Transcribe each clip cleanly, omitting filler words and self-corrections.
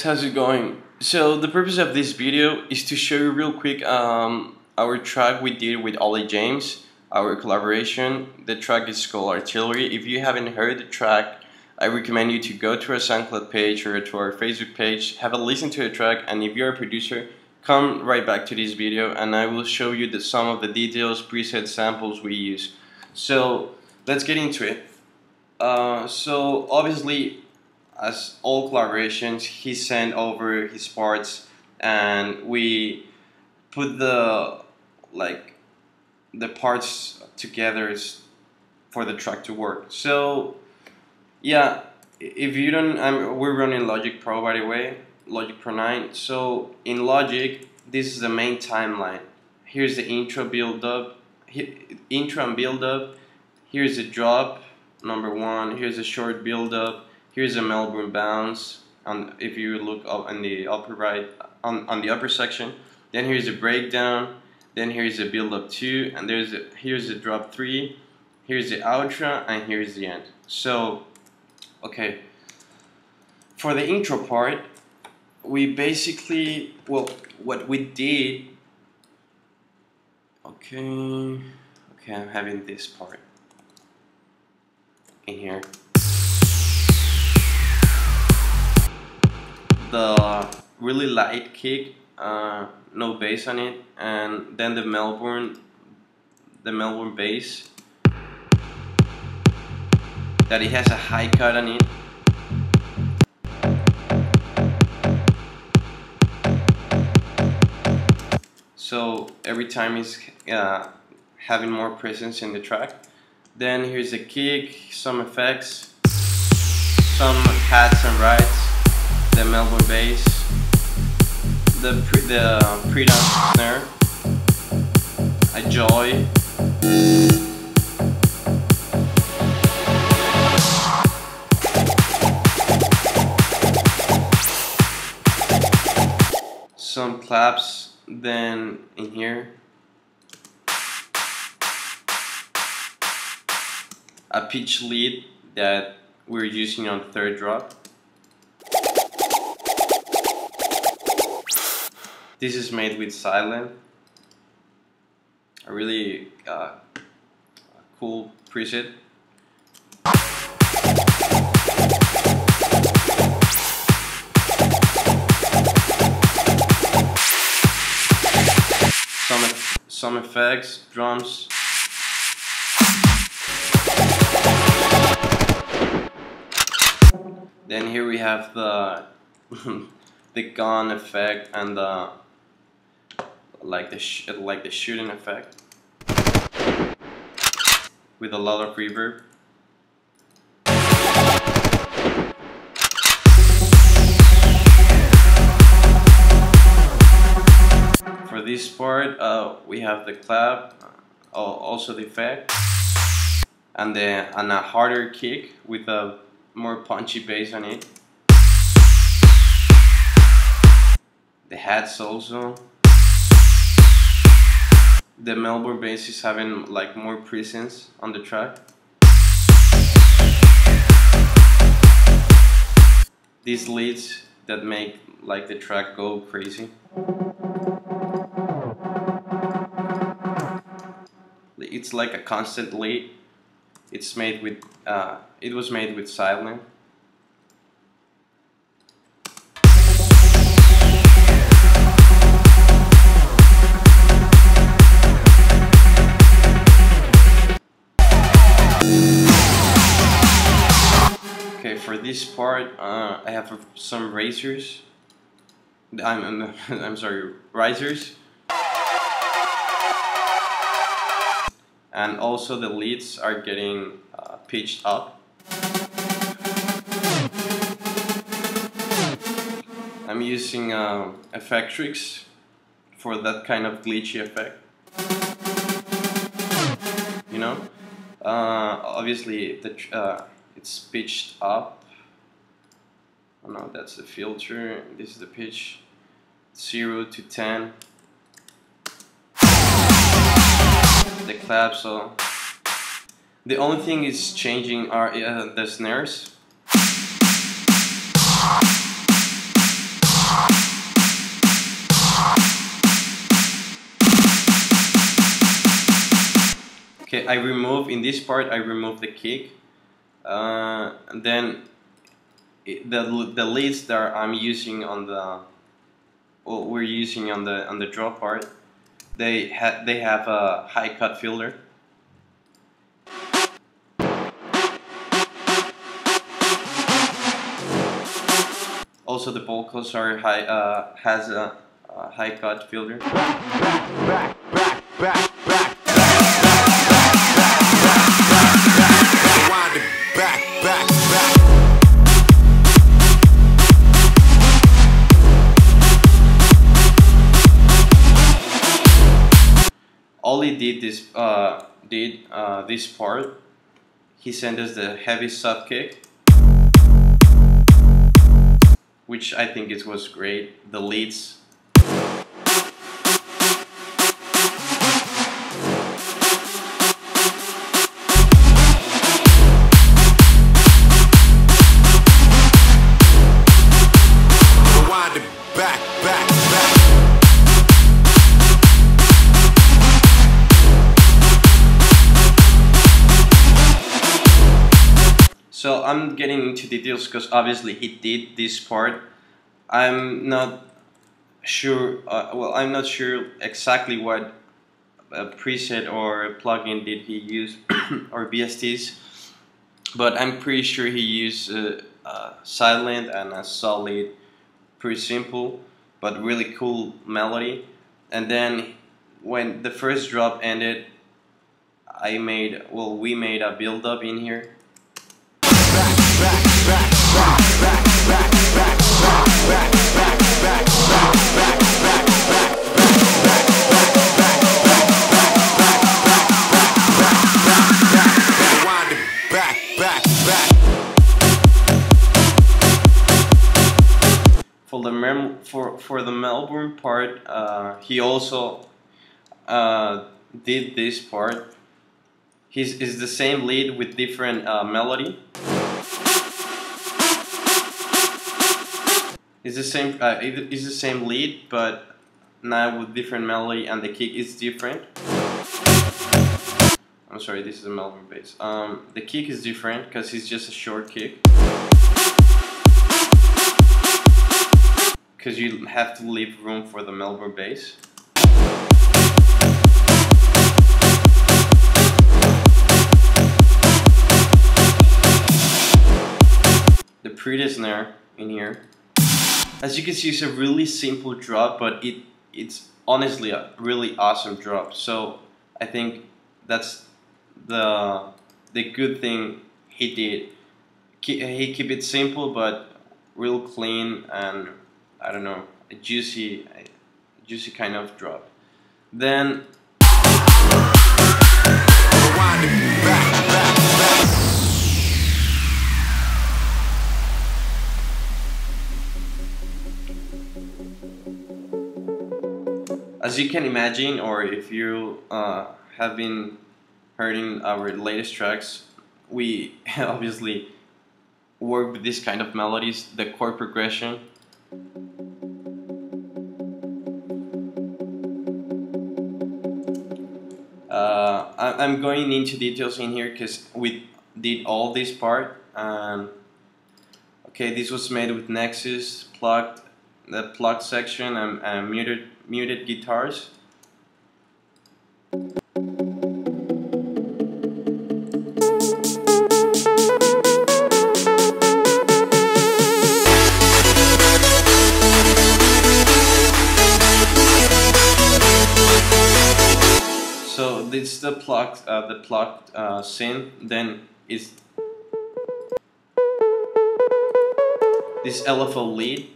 How's it going? So the purpose of this video is to show you real quick our track we did with Olly James, our collaboration. The track is called Artillery. If you haven't heard the track, I recommend you to go to our SoundCloud page or to our Facebook page, have a listen to the track, and if you're a producer, come right back to this video and I will show you some of the details, preset samples we use. So let's get into it. So obviously, as all collaborations, he sent over his parts and we put the parts together for the track to work. So yeah, if you don't, we're running Logic Pro, by the way, Logic Pro 9. So in Logic, this is the main timeline. Here's the intro build-up, intro and build-up. Here's the drop number 1. Here's a short build-up. Here's a Melbourne bounce, and if you look up in the upper right, on the upper section, then here's a breakdown, then here's a build up 2, and here's the drop 3, here's the outro, and here's the end. So, okay, for the intro part, we basically, well, what we did, okay, I'm having this part in here. The really light kick, no bass on it, and then the Melbourne bass that it has a high cut on it. So every time it's having more presence in the track. Then here's a kick, some effects, some hats and rides. The Melbourne bass, the pre-down snare, a joy, some claps, then in here, a pitch lead that we're using on the third drop. This is made with Silent, a really cool preset. Some effects, drums. Then here we have the the gun effect and the like the shooting effect with a lot of reverb. For this part, we have the clap, also the effect, and a harder kick with a more punchy bass on it. The hats also. The Melbourne bass is having like more presence on the track. These leads that make like the track go crazy. It's like a constant lead. It's made with it was made with Silent. Okay, for this part, I have some risers. I'm sorry, risers. And also the leads are getting pitched up. I'm using Effectrix for that kind of glitchy effect. You know, obviously it's pitched up. Oh no, that's the filter. This is the pitch. 0 to 10. The clap, so the only thing is changing are the snares. I remove, in this part I remove the kick, and then the leads that I'm using on the, well, we're using on the draw part, they have a high cut filter. Also the vocals are high, has a high cut filter. Olly did this this part. He sent us the heavy sub kick, which I think it was great. The leads. So I'm getting into details because obviously he did this part. I'm not sure, well, I'm not sure exactly what preset or plugin did he use or VSTs, but I'm pretty sure he used silent and a solid, pretty simple but really cool melody. And then when the first drop ended, we made a build-up in here. For the Melbourne part, he also did this part. Is the same lead with different melody. It's the same lead, but now with different melody, and the kick is different. I'm sorry, this is a Melbourne bass. The kick is different because it's just a short kick. Because you have to leave room for the Melbourne bass. The pretty snare in here. As you can see, it's a really simple drop, but it's honestly a really awesome drop. So I think that's the good thing he did. He keep it simple but real clean, and I don't know, a juicy kind of drop. Then as you can imagine, or if you have been hearing our latest tracks, we obviously work with this kind of melodies, the chord progression. I'm going into details in here because we did all this part. Okay, this was made with Nexus, the plugged section, and muted guitars. So this is the plugged synth. Then is this LFO lead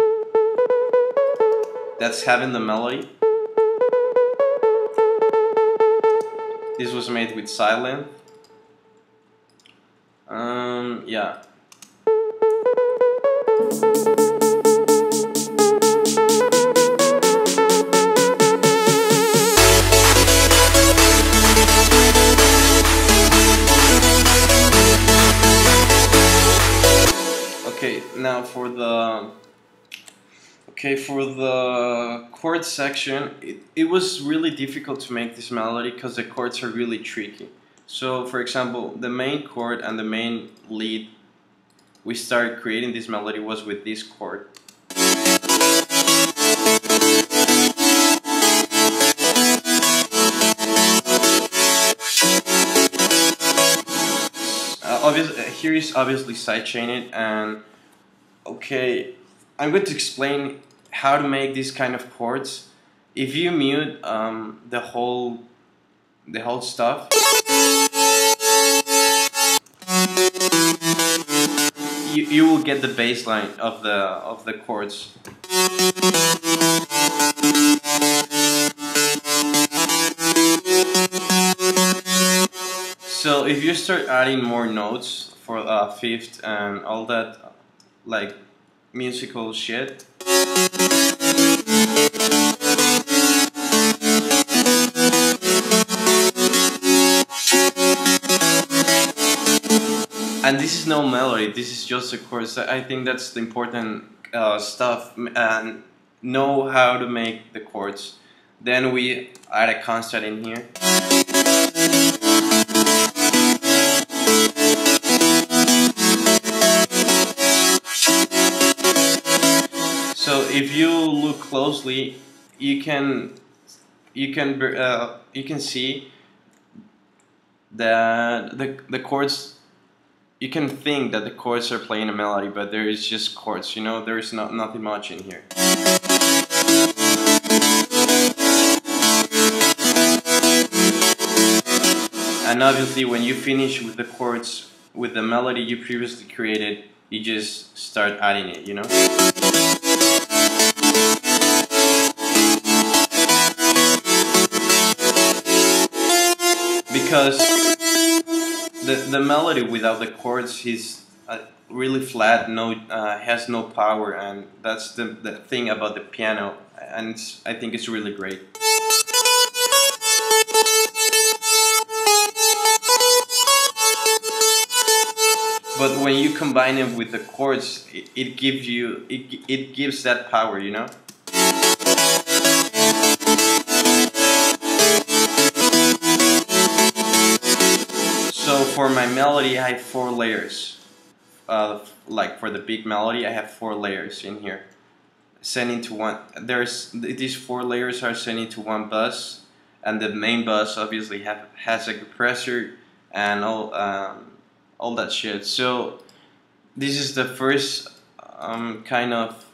that's having the melody. This was made with silent. Yeah. Okay, now for the chord section, it was really difficult to make this melody because the chords are really tricky. So for example, the main chord and the main lead we started creating this melody was with this chord. Here is obviously sidechained, and okay, I'm going to explain how to make these kind of chords. If you mute the whole stuff, you will get the bass line of the chords. So if you start adding more notes for fifth and all that like musical shit, and this is no melody, this is just a chorus. I think that's the important stuff, and know how to make the chords. Then we add a constant in here. So if you look closely, you can see that the chords. You can think that the chords are playing a melody, but there is just chords. You know, there is nothing much in here. And obviously, when you finish with the chords with the melody you previously created, you just start adding it. You know. Because the melody without the chords is really flat, has no power, and that's the thing about the piano, and I think it's really great. But when you combine it with the chords, it gives that power, you know. So for my melody, I have 4 layers. Like for the big melody, I have 4 layers in here. Sent into one. These 4 layers are sent into one bus, and the main bus obviously has a compressor and all that shit. So this is the first kind of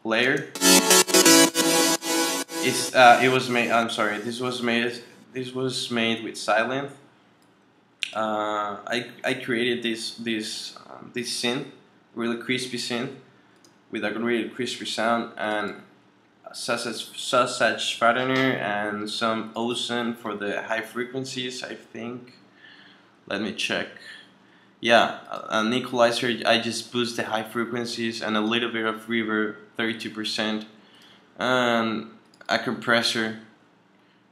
layer. It was made. I'm sorry. This was made with Silent. I created this synth, really crispy synth, with a really crispy sound, and sausage fattener and some ozone for the high frequencies, I think. Let me check. Yeah, an equalizer. I just boost the high frequencies and a little bit of reverb, 32%, and a compressor.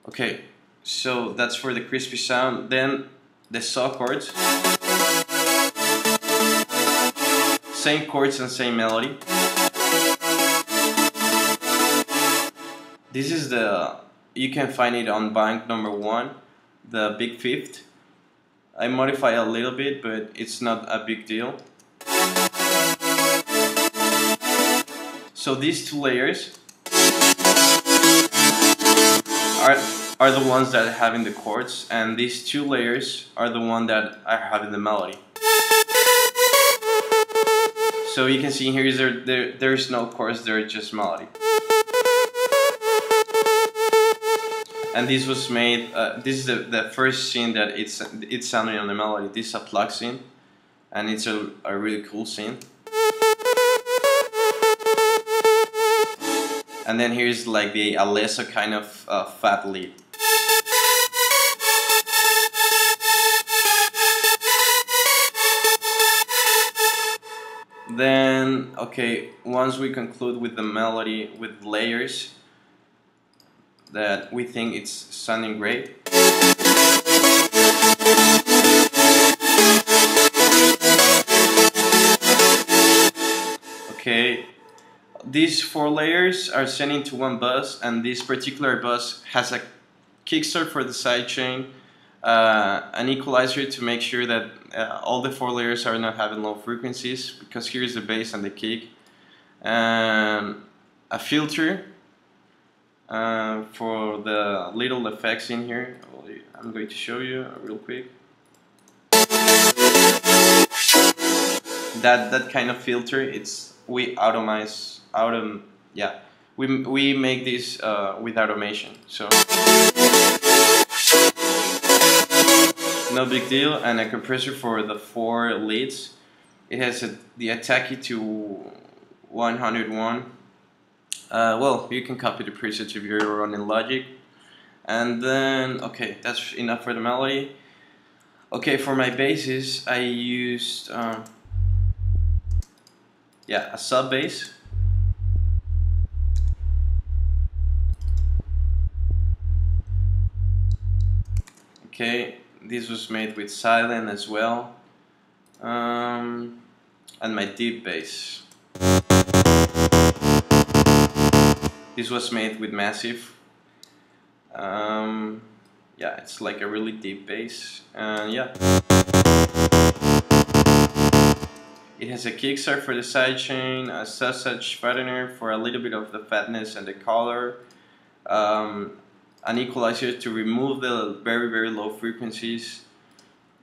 Okay, so that's for the crispy sound. Then the saw chords, same chords and same melody. This is you can find it on bank number 1, the big fifth. I modify a little bit, but it's not a big deal. So these 2 layers are the ones that are having the chords, and these 2 layers are the one that are having the melody. So you can see here there's no chords, there's just melody. And this was made. This is the first scene that it's sounding on the melody. This is a plug scene, and it's a really cool scene. And then here's like the Alesso kind of fat lead. Then, okay, once we conclude with the melody, with layers that we think it's sounding great, okay, these 4 layers are sent into one bus, and this particular bus has a kickstart for the sidechain, an equalizer to make sure that all the 4 layers are not having low frequencies, because here's the bass and the kick, and a filter for the little effects in here. I'm going to show you real quick. That kind of filter, we make this with automation, so no big deal. And a compressor for the 4 leads. It has the attack to 101. Well, you can copy the presets if you're running Logic. And then, okay, that's enough for the melody. Okay, for my basses, I used a sub bass. Okay, this was made with silent as well, and my deep bass. This was made with massive. Yeah, it's like a really deep bass, and yeah. It has a kickstart for the sidechain, a sausage fattener for a little bit of the fatness and the color, an equalizer to remove the very low frequencies,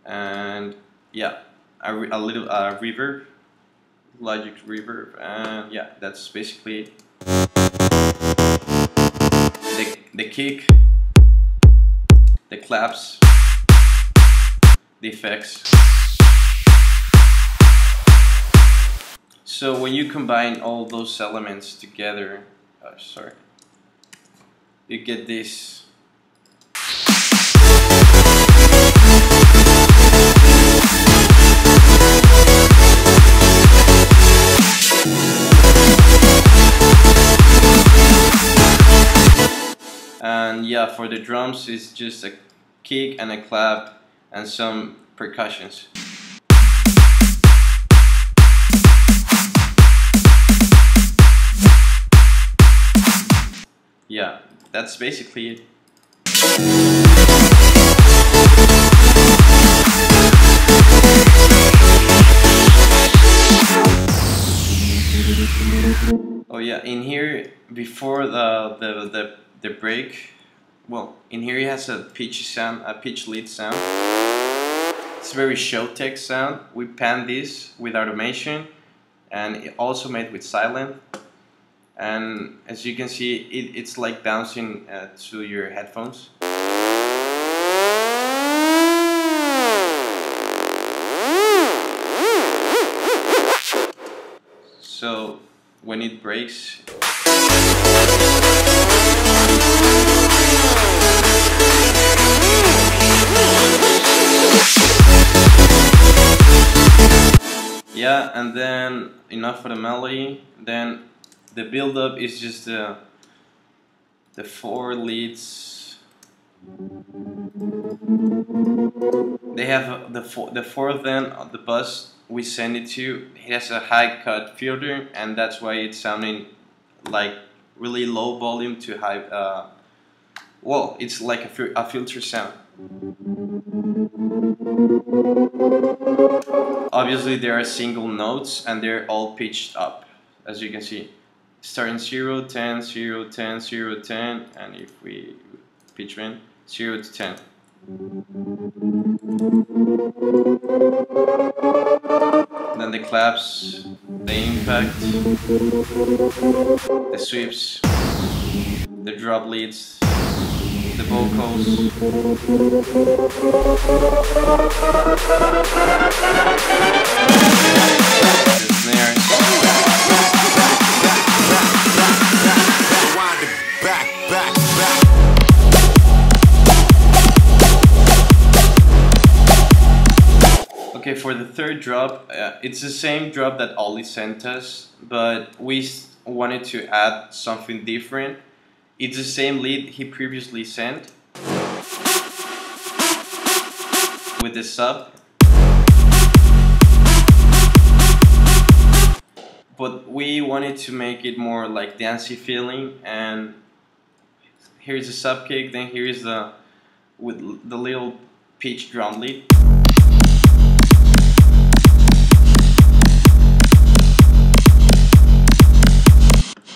and yeah, a little reverb, Logic reverb, and yeah, that's basically it. The kick, the claps, the effects. So when you combine all those elements together, you get this. And yeah, for the drums, it's just a kick and a clap and some percussions. Yeah, that's basically it. Oh yeah, in here, before the break, well, in here it has a pitch lead sound. It's a very show tech sound. We pan this with automation, and it also made with silent. And as you can see, it's like bouncing to your headphones. So when it breaks, yeah, and then enough for the melody. Then the build-up is just the 4 leads. They have the 4 of them. The bus we send it to, it has a high cut filter, and that's why it's sounding like really low volume to high. Well, it's like a filter sound. Obviously, there are single notes, and they're all pitched up, as you can see. Starting 0, 10, 0, 10, 0, 10, and if we pitch in 0 to 10. Then the claps, the impact, the sweeps, the drop leads, the vocals. The snares. Okay, for the third drop, it's the same drop that Olly sent us, but we wanted to add something different. It's the same lead he previously sent with the sub, but we wanted to make it more like dancey feeling. And here's the sub kick, then here's with the little pitch drum lead.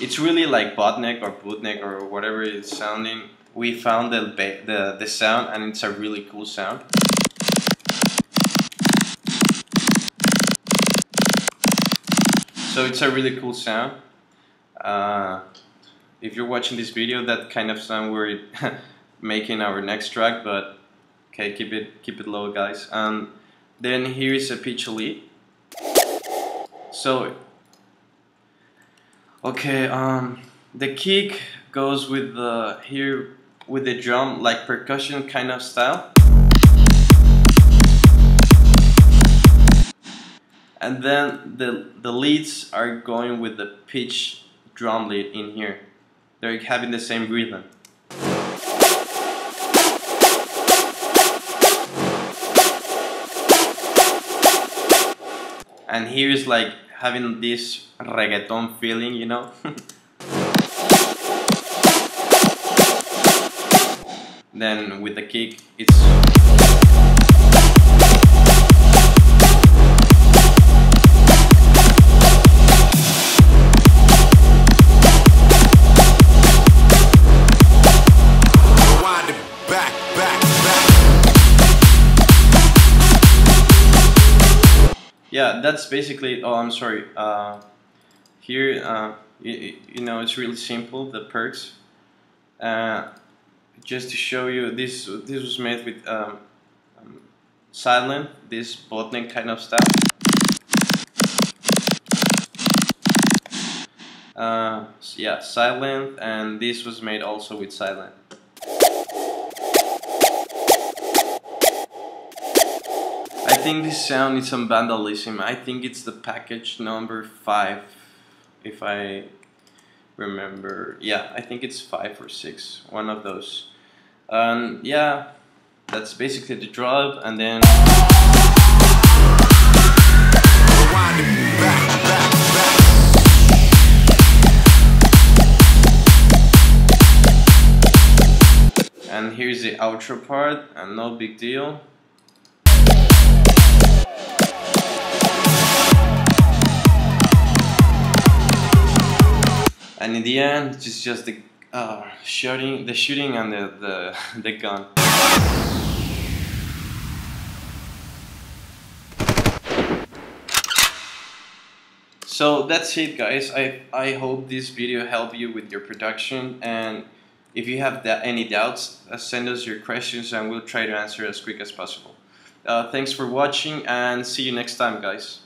It's really like botneck or bootneck or whatever it's sounding. We found the sound, and it's a really cool sound. So it's a really cool sound. If you're watching this video, that kind of sound we're making our next track, but okay, keep it low, guys. Then here is a pitch lead. So okay, the kick goes with the here with the drum, like percussion kind of style. And then the leads are going with the pitch drum lead in here. They're having the same rhythm. And here is like having this reggaeton feeling, you know. Then with the kick, it's yeah, that's basically. Oh, I'm sorry. Here, you know, it's really simple. The perks. Just to show you, this was made with silent, this botneck kind of stuff. Yeah, silent, and this was made also with silent. I think this sound is some vandalism. I think it's the package number 5, if I remember. Yeah, I think it's 5 or 6, one of those. Yeah, that's basically the drop, and then and here's the outro part, and no big deal. And in the end, it's just the shooting and the gun. So that's it, guys. I hope this video helped you with your production, and if you have any doubts, send us your questions and we'll try to answer as quick as possible. Thanks for watching, and see you next time, guys.